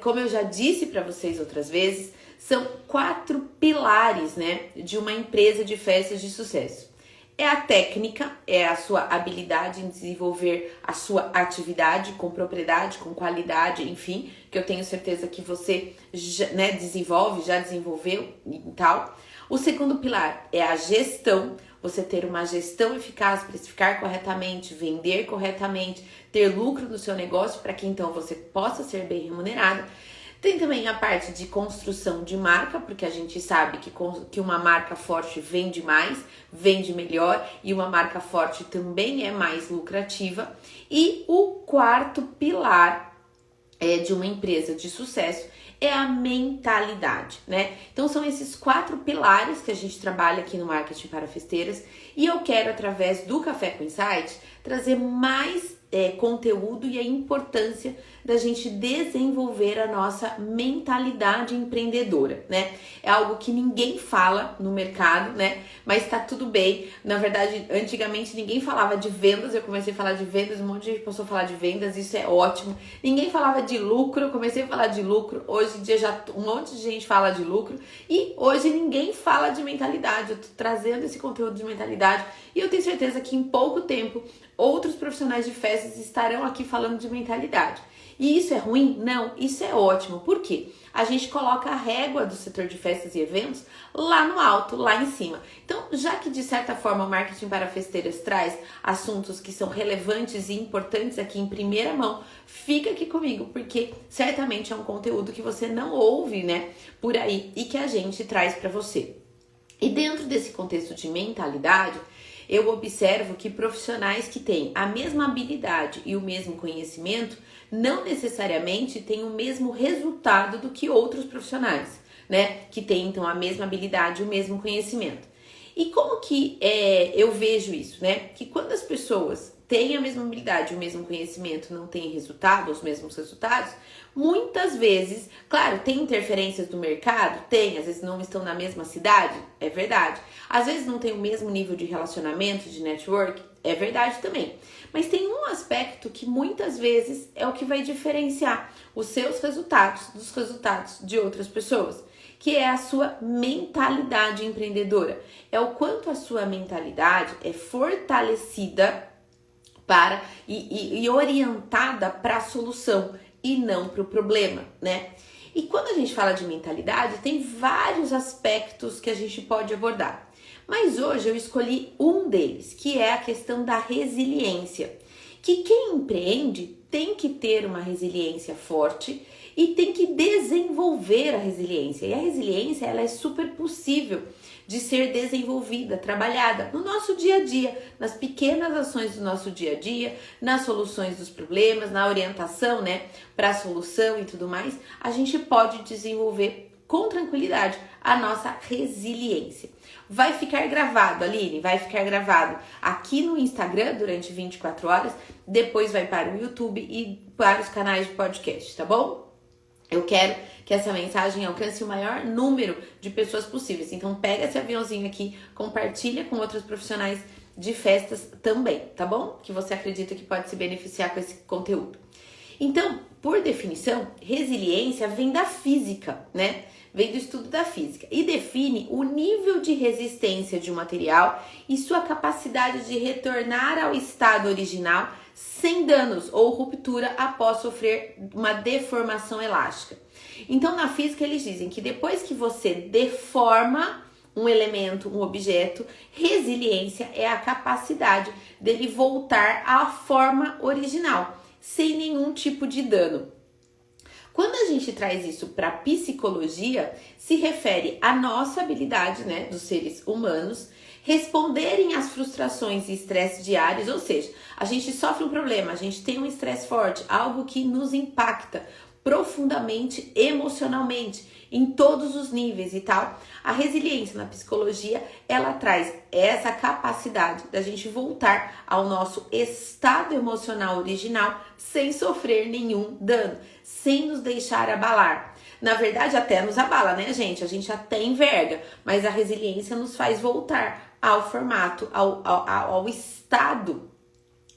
como eu já disse para vocês outras vezes, são 4 pilares, né, de uma empresa de festas de sucesso. É a técnica, é a sua habilidade em desenvolver a sua atividade com propriedade, com qualidade, enfim, que eu tenho certeza que você já, né, já desenvolveu e tal. O segundo pilar é a gestão, você ter uma gestão eficaz, precificar corretamente, vender corretamente, ter lucro no seu negócio para que então você possa ser bem remunerado. Tem também a parte de construção de marca, porque a gente sabe que uma marca forte vende mais, vende melhor e uma marca forte também é mais lucrativa. E o quarto pilar de uma empresa de sucesso é a mentalidade, né? Então são esses 4 pilares que a gente trabalha aqui no Marketing para Festeiras e eu quero, através do Café com Insight, trazer mais conteúdo e a importância da gente desenvolver a nossa mentalidade empreendedora, né? É algo que ninguém fala no mercado, né? Mas tá tudo bem. Na verdade, antigamente ninguém falava de vendas, eu comecei a falar de vendas, um monte de gente passou a falar de vendas, isso é ótimo. Ninguém falava de lucro, eu comecei a falar de lucro, hoje em dia já um monte de gente fala de lucro e hoje ninguém fala de mentalidade. Eu tô trazendo esse conteúdo de mentalidade e eu tenho certeza que em pouco tempo outros profissionais de festas estarão aqui falando de mentalidade. E isso é ruim? Não, isso é ótimo. Por quê? A gente coloca a régua do setor de festas e eventos lá no alto, lá em cima. Então, já que de certa forma o Marketing para Festeiras traz assuntos que são relevantes e importantes aqui em primeira mão, fica aqui comigo, porque certamente é um conteúdo que você não ouve, né, por aí e que a gente traz para você. E dentro desse contexto de mentalidade, eu observo que profissionais que têm a mesma habilidade e o mesmo conhecimento não necessariamente têm o mesmo resultado do que outros profissionais, né? Que têm então a mesma habilidade e o mesmo conhecimento. E como que eu vejo isso, né? Que quando as pessoas têm a mesma habilidade e o mesmo conhecimento, não têm resultado, os mesmos resultados, muitas vezes, claro, tem interferências do mercado? Tem, às vezes não estão na mesma cidade, é verdade. Às vezes não tem o mesmo nível de relacionamento, de network, é verdade também. Mas tem um aspecto que muitas vezes é o que vai diferenciar os seus resultados dos resultados de outras pessoas, que é a sua mentalidade empreendedora. É o quanto a sua mentalidade é fortalecida para e orientada para a solução e não para o problema, né? E quando a gente fala de mentalidade, tem vários aspectos que a gente pode abordar. Mas hoje eu escolhi um deles, que é a questão da resiliência. Que quem empreende tem que ter uma resiliência forte e tem que desenvolver a resiliência. E a resiliência, ela é super possível de ser desenvolvida, trabalhada no nosso dia a dia, nas pequenas ações do nosso dia a dia, nas soluções dos problemas, na orientação, né, para a solução e tudo mais. A gente pode desenvolver com tranquilidade a nossa resiliência. Vai ficar gravado, Aline, vai ficar gravado aqui no Instagram durante 24 horas, depois vai para o YouTube e para os canais de podcast, tá bom? Eu quero que essa mensagem alcance o maior número de pessoas possíveis. Então pega esse aviãozinho aqui, compartilha com outros profissionais de festas também, tá bom? Que você acredita que pode se beneficiar com esse conteúdo. Então, por definição, resiliência vem da física, né? Vem do estudo da física e define o nível de resistência de um material e sua capacidade de retornar ao estado original sem danos ou ruptura após sofrer uma deformação elástica. Então, na física, eles dizem que depois que você deforma um elemento, um objeto, resiliência é a capacidade dele voltar à forma original, sem nenhum tipo de dano. Quando a gente traz isso para a psicologia, se refere à nossa habilidade, né, dos seres humanos, responderem às frustrações e estresse diários, ou seja, a gente sofre um problema, a gente tem um estresse forte, algo que nos impacta profundamente emocionalmente, em todos os níveis e tal. A resiliência na psicologia, ela traz essa capacidade da gente voltar ao nosso estado emocional original sem sofrer nenhum dano, sem nos deixar abalar. Na verdade, até nos abala, né, gente? A gente até enverga, mas a resiliência nos faz voltar ao formato, ao estado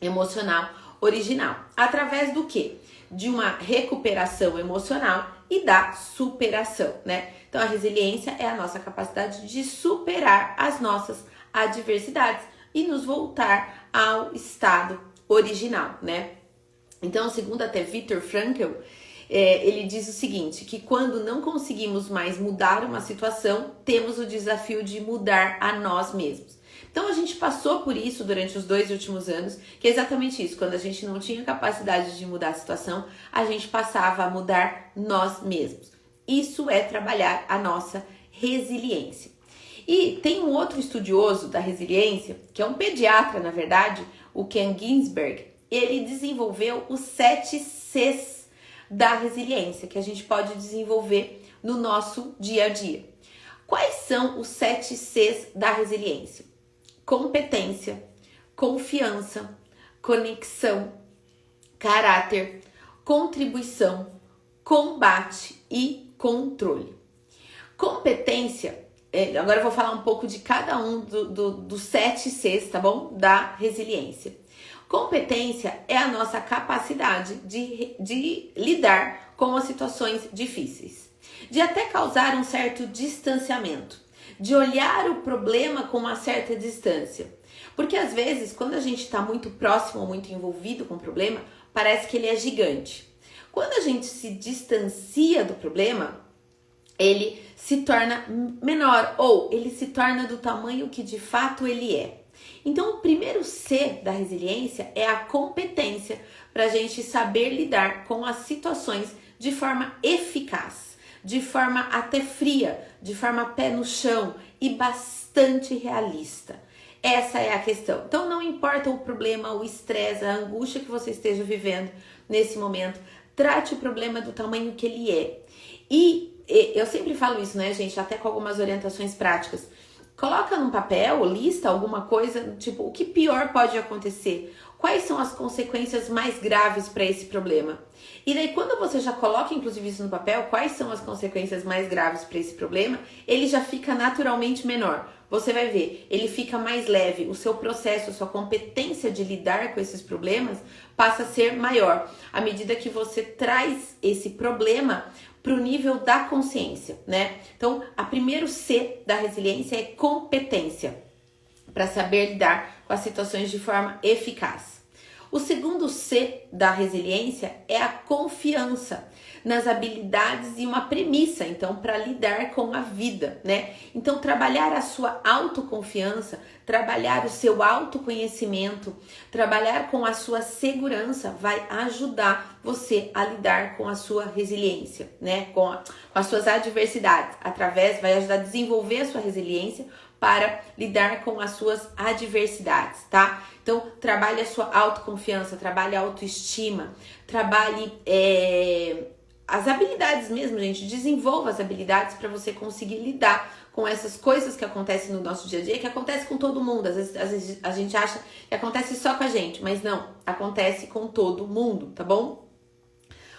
emocional original. Através do quê? de uma recuperação emocional e da superação, né? Então a resiliência é a nossa capacidade de superar as nossas adversidades e nos voltar ao estado original, né? Então, segundo até Viktor Frankl, ele diz o seguinte, que quando não conseguimos mais mudar uma situação, temos o desafio de mudar a nós mesmos. Então a gente passou por isso durante os 2 últimos anos, que é exatamente isso, quando a gente não tinha capacidade de mudar a situação, a gente passava a mudar nós mesmos. Isso é trabalhar a nossa resiliência. E tem um outro estudioso da resiliência, que é um pediatra, na verdade, o Ken Ginsberg. Ele desenvolveu os 7 Cs da resiliência, que a gente pode desenvolver no nosso dia a dia. Quais são os 7 Cs da resiliência? Competência, confiança, conexão, caráter, contribuição, combate e controle. Competência, agora eu vou falar um pouco de cada um dos 7 Cs, tá bom? Da resiliência. Competência é a nossa capacidade de lidar com as situações difíceis, de até causar um certo distanciamento, de olhar o problema com uma certa distância. Porque às vezes, quando a gente está muito próximo ou muito envolvido com o problema, parece que ele é gigante. Quando a gente se distancia do problema, ele se torna menor ou ele se torna do tamanho que de fato ele é. Então, o primeiro C da resiliência é a competência para a gente saber lidar com as situações de forma eficaz, de forma até fria, de forma pé no chão e bastante realista. Essa é a questão. Então, não importa o problema, o estresse, a angústia que você esteja vivendo nesse momento, trate o problema do tamanho que ele é. E eu sempre falo isso, né, gente, até com algumas orientações práticas. Coloca num papel, lista alguma coisa, tipo, o que pior pode acontecer? Quais são as consequências mais graves para esse problema? E daí, quando você já coloca, inclusive, isso no papel, quais são as consequências mais graves para esse problema, ele já fica naturalmente menor. Você vai ver, ele fica mais leve, o seu processo, a sua competência de lidar com esses problemas passa a ser maior, à medida que você traz esse problema para o nível da consciência, né? Então, a primeiro C da resiliência é competência, para saber lidar com as situações de forma eficaz. O segundo C da resiliência é a confiança nas habilidades e uma premissa, então, para lidar com a vida, né? Então, trabalhar a sua autoconfiança, trabalhar o seu autoconhecimento, trabalhar com a sua segurança vai ajudar você a lidar com a sua resiliência, né? Com as suas adversidades, vai ajudar a desenvolver a sua resiliência para lidar com as suas adversidades, tá? Então, trabalhe a sua autoconfiança, trabalhe a autoestima, trabalhe as habilidades mesmo, gente. Desenvolva as habilidades para você conseguir lidar com essas coisas que acontecem no nosso dia a dia, que acontece com todo mundo. Às vezes a gente acha que acontece só com a gente, mas não, acontece com todo mundo, tá bom?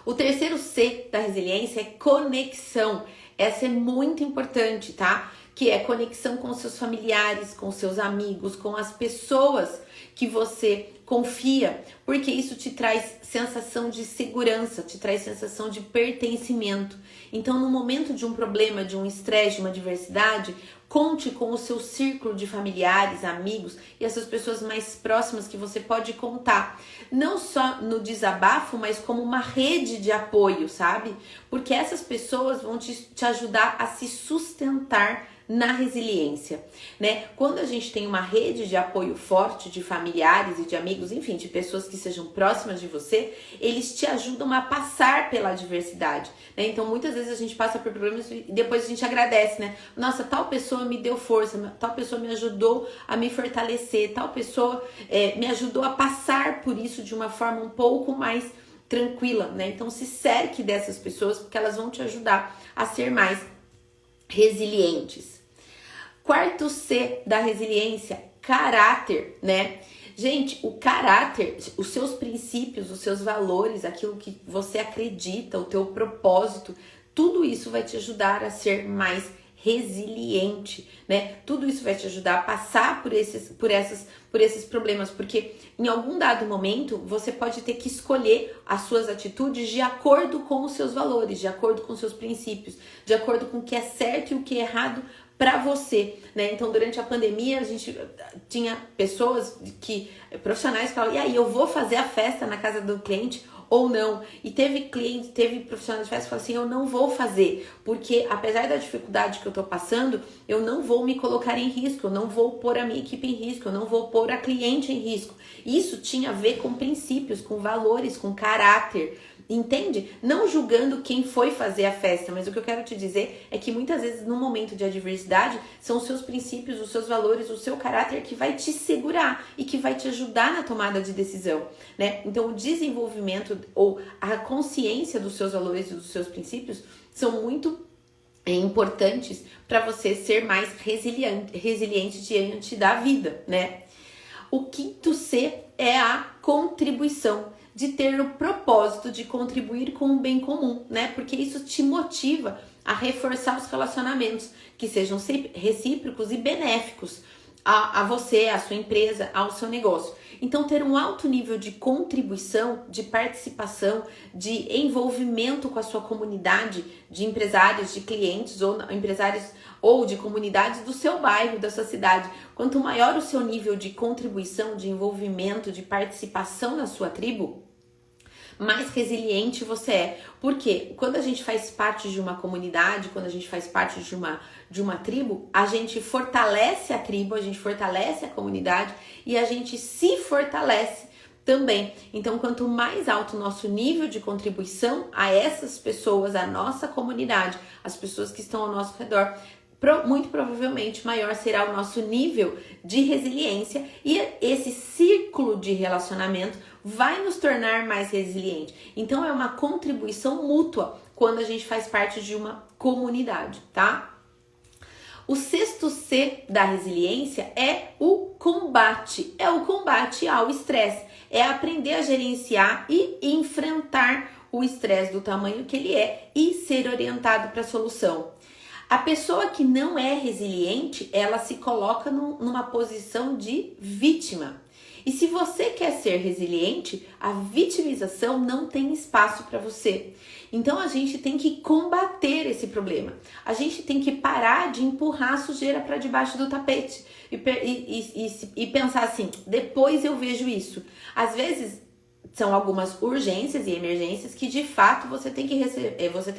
O terceiro C da resiliência é conexão. Essa é muito importante, tá? Que é conexão com seus familiares, com seus amigos, com as pessoas que você confia, porque isso te traz sensação de segurança, te traz sensação de pertencimento. Então, no momento de um problema, de um estresse, de uma adversidade, conte com o seu círculo de familiares, amigos e essas pessoas mais próximas que você pode contar. Não só no desabafo, mas como uma rede de apoio, sabe? Porque essas pessoas vão te ajudar a se sustentar na resiliência, né? Quando a gente tem uma rede de apoio forte de familiares e de amigos, enfim, de pessoas que sejam próximas de você, eles te ajudam a passar pela adversidade, né? Então, muitas vezes a gente passa por problemas e depois a gente agradece, né? Nossa, tal pessoa me deu força, tal pessoa me ajudou a me fortalecer, tal pessoa me ajudou a passar por isso de uma forma um pouco mais tranquila, né? Então, se cerque dessas pessoas porque elas vão te ajudar a ser mais resilientes. Quarto C da resiliência, caráter, né? Gente, o caráter, os seus princípios, os seus valores, aquilo que você acredita, o teu propósito, tudo isso vai te ajudar a ser mais resiliente, né? Tudo isso vai te ajudar a passar por esses problemas, porque em algum dado momento você pode ter que escolher as suas atitudes de acordo com os seus valores, de acordo com os seus princípios, de acordo com o que é certo e o que é errado para você, né? Então, durante a pandemia, a gente tinha profissionais que falavam, e aí, eu vou fazer a festa na casa do cliente ou não? E teve profissionais de festa que falaram assim, eu não vou fazer, porque apesar da dificuldade que eu tô passando, eu não vou me colocar em risco, eu não vou pôr a minha equipe em risco, eu não vou pôr a cliente em risco. Isso tinha a ver com princípios, com valores, com caráter, entende? Não julgando quem foi fazer a festa, mas o que eu quero te dizer é que muitas vezes no momento de adversidade são os seus princípios, os seus valores, o seu caráter que vai te segurar e que vai te ajudar na tomada de decisão, né? Então o desenvolvimento ou a consciência dos seus valores e dos seus princípios são muito importantes para você ser mais resiliente diante da vida, né? O quinto C é a contribuição, de ter o propósito de contribuir com o bem comum, né? Porque isso te motiva a reforçar os relacionamentos que sejam recíprocos e benéficos a você, à sua empresa, ao seu negócio. Então, ter um alto nível de contribuição, de participação, de envolvimento com a sua comunidade de empresários, de clientes ou empresários ou de comunidades do seu bairro, da sua cidade. Quanto maior o seu nível de contribuição, de envolvimento, de participação na sua tribo, mais resiliente você é. Porque quando a gente faz parte de uma comunidade, quando a gente faz parte de uma tribo, a gente fortalece a tribo, a gente fortalece a comunidade e a gente se fortalece também. Então, quanto mais alto o nosso nível de contribuição a essas pessoas, a nossa comunidade, as pessoas que estão ao nosso redor, muito provavelmente maior será o nosso nível de resiliência e esse círculo de relacionamento vai nos tornar mais resiliente. Então é uma contribuição mútua quando a gente faz parte de uma comunidade, tá? O sexto C da resiliência é o combate ao estresse, é aprender a gerenciar e enfrentar o estresse do tamanho que ele é e ser orientado para a solução. A pessoa que não é resiliente, ela se coloca numa posição de vítima. E se você quer ser resiliente, a vitimização não tem espaço para você. Então a gente tem que combater esse problema. A gente tem que parar de empurrar a sujeira para debaixo do tapete e pensar assim, depois eu vejo isso. Às vezes são algumas urgências e emergências que de fato você tem que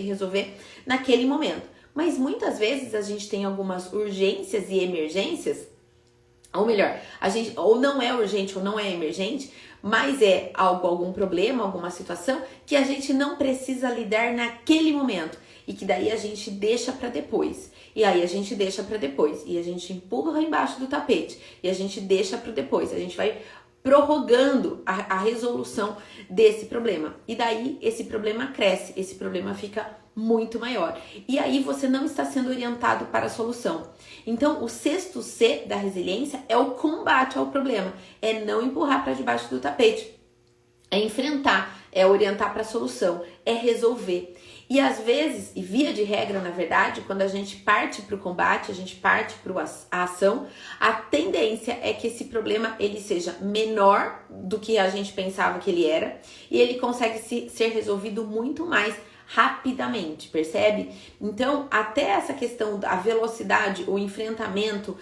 resolver naquele momento. Mas muitas vezes a gente tem algumas urgências e emergências, ou melhor, ou não é urgente ou não é emergente, mas é algum problema, alguma situação que a gente não precisa lidar naquele momento e que daí a gente deixa para depois. E aí a gente deixa para depois e a gente empurra embaixo do tapete e a gente deixa para depois. A gente vai prorrogando a resolução desse problema. E daí esse problema cresce, esse problema fica muito maior. E aí você não está sendo orientado para a solução. Então, o sexto C da resiliência é o combate ao problema. É não empurrar para debaixo do tapete. É enfrentar, é orientar para a solução, é resolver. E às vezes, e via de regra, na verdade, quando a gente parte para o combate, a gente parte para a ação, a tendência é que esse problema ele seja menor do que a gente pensava que ele era e ele consegue ser resolvido muito mais rapidamente, percebe? Então, até essa questão da velocidade, o enfrentamento,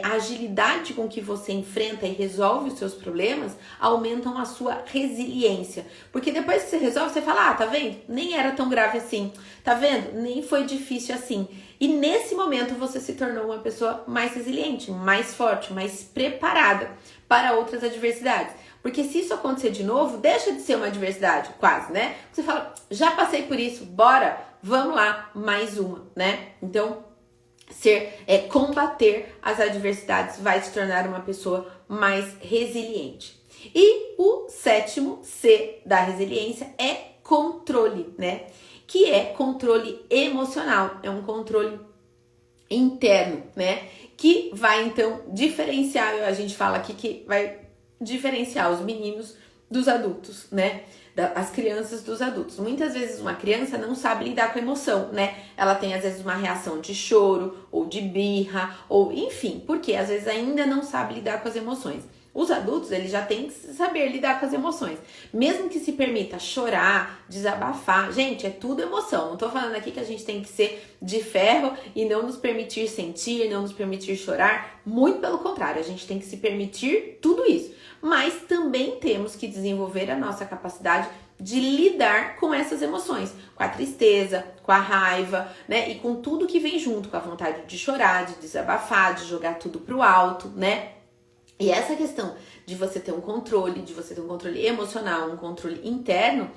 a agilidade com que você enfrenta e resolve os seus problemas, aumentam a sua resiliência. Porque depois que você resolve, você fala, tá vendo? Nem era tão grave assim. Tá vendo? Nem foi difícil assim. E nesse momento você se tornou uma pessoa mais resiliente, mais forte, mais preparada para outras adversidades. Porque se isso acontecer de novo, deixa de ser uma adversidade, quase, né? Você fala, já passei por isso, bora, vamos lá, mais uma, né? Então, combater as adversidades vai te tornar uma pessoa mais resiliente. E o sétimo C da resiliência é controle, né? Que é controle emocional, é um controle interno, né? Que vai, então, diferenciar, a gente fala aqui que vai diferenciar os meninos dos adultos, né? As crianças dos adultos. Muitas vezes uma criança não sabe lidar com a emoção, né? Ela tem às vezes uma reação de choro ou de birra, ou enfim, porque às vezes ainda não sabe lidar com as emoções. Os adultos, eles já têm que saber lidar com as emoções. Mesmo que se permita chorar, desabafar. Gente, é tudo emoção. Não tô falando aqui que a gente tem que ser de ferro e não nos permitir sentir, não nos permitir chorar. Muito pelo contrário, a gente tem que se permitir tudo isso. Mas também temos que desenvolver a nossa capacidade de lidar com essas emoções, com a tristeza, com a raiva, né? E com tudo que vem junto, com a vontade de chorar, de desabafar, de jogar tudo pro alto, né? E essa questão de você ter um controle, de você ter um controle emocional, um controle interno,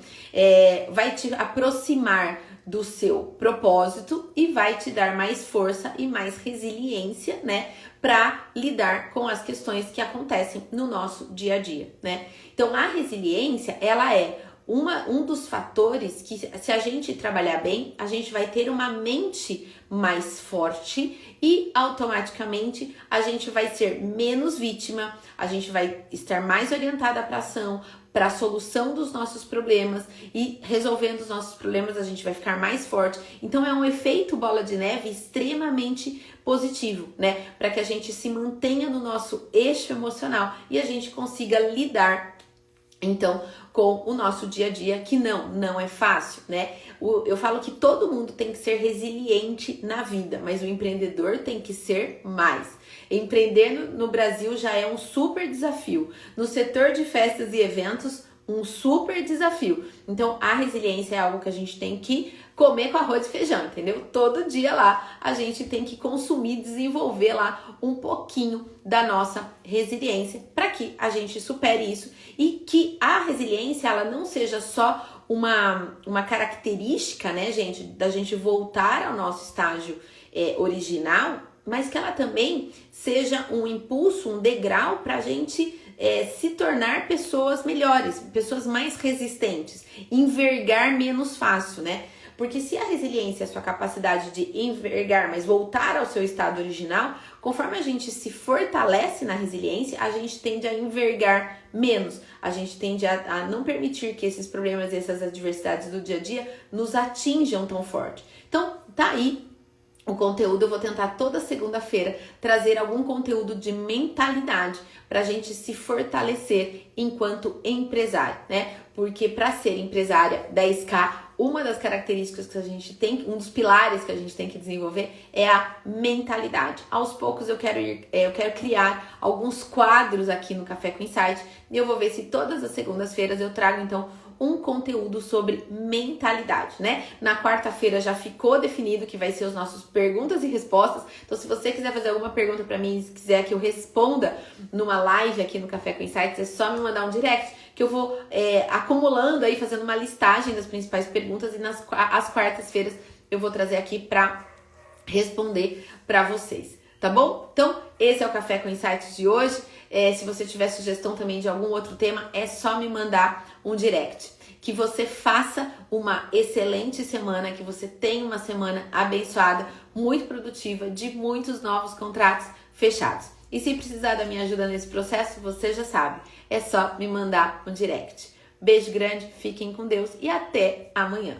vai te aproximar do seu propósito e vai te dar mais força e mais resiliência, né, para lidar com as questões que acontecem no nosso dia a dia, né? Então, a resiliência, ela é um dos fatores que, se a gente trabalhar bem, a gente vai ter uma mente mais forte e automaticamente a gente vai ser menos vítima, a gente vai estar mais orientada para ação, para a solução dos nossos problemas, e resolvendo os nossos problemas a gente vai ficar mais forte. Então é um efeito bola de neve extremamente positivo, né? Para que a gente se mantenha no nosso eixo emocional e a gente consiga lidar então com o nosso dia a dia, que não é fácil, né? Eu falo que todo mundo tem que ser resiliente na vida, mas o empreendedor tem que ser mais. Empreender no Brasil já é um super desafio. No setor de festas e eventos, um super desafio. Então, a resiliência é algo que a gente tem que comer com arroz e feijão, entendeu? Todo dia lá a gente tem que consumir, desenvolver lá um pouquinho da nossa resiliência para que a gente supere isso e que a resiliência ela não seja só uma característica, né, gente, da gente voltar ao nosso estágio original, mas que ela também seja um impulso, um degrau para a gente se tornar pessoas melhores, pessoas mais resistentes, envergar menos fácil, né? Porque se a resiliência é a sua capacidade de envergar, mas voltar ao seu estado original, conforme a gente se fortalece na resiliência, a gente tende a envergar menos. A gente tende a não permitir que esses problemas e essas adversidades do dia a dia nos atinjam tão forte. Então, tá aí o conteúdo. Eu vou tentar toda segunda-feira trazer algum conteúdo de mentalidade para a gente se fortalecer enquanto empresário, né? Porque para ser empresária 10K, uma das características que a gente tem, um dos pilares que a gente tem que desenvolver é a mentalidade. Aos poucos eu quero criar alguns quadros aqui no Café com Insight e eu vou ver se todas as segundas-feiras eu trago então um conteúdo sobre mentalidade, né? Na quarta-feira já ficou definido que vai ser os nossos perguntas e respostas. Então, se você quiser fazer alguma pergunta para mim, se quiser que eu responda numa live aqui no Café com Insights, é só me mandar um direct que eu vou acumulando aí, fazendo uma listagem das principais perguntas e às quartas-feiras eu vou trazer aqui para responder para vocês, tá bom? Então, esse é o Café com Insights de hoje. Se você tiver sugestão também de algum outro tema, é só me mandar um direct. Que você faça uma excelente semana, que você tenha uma semana abençoada, muito produtiva, de muitos novos contratos fechados. E se precisar da minha ajuda nesse processo, você já sabe, é só me mandar um direct. Beijo grande, fiquem com Deus e até amanhã.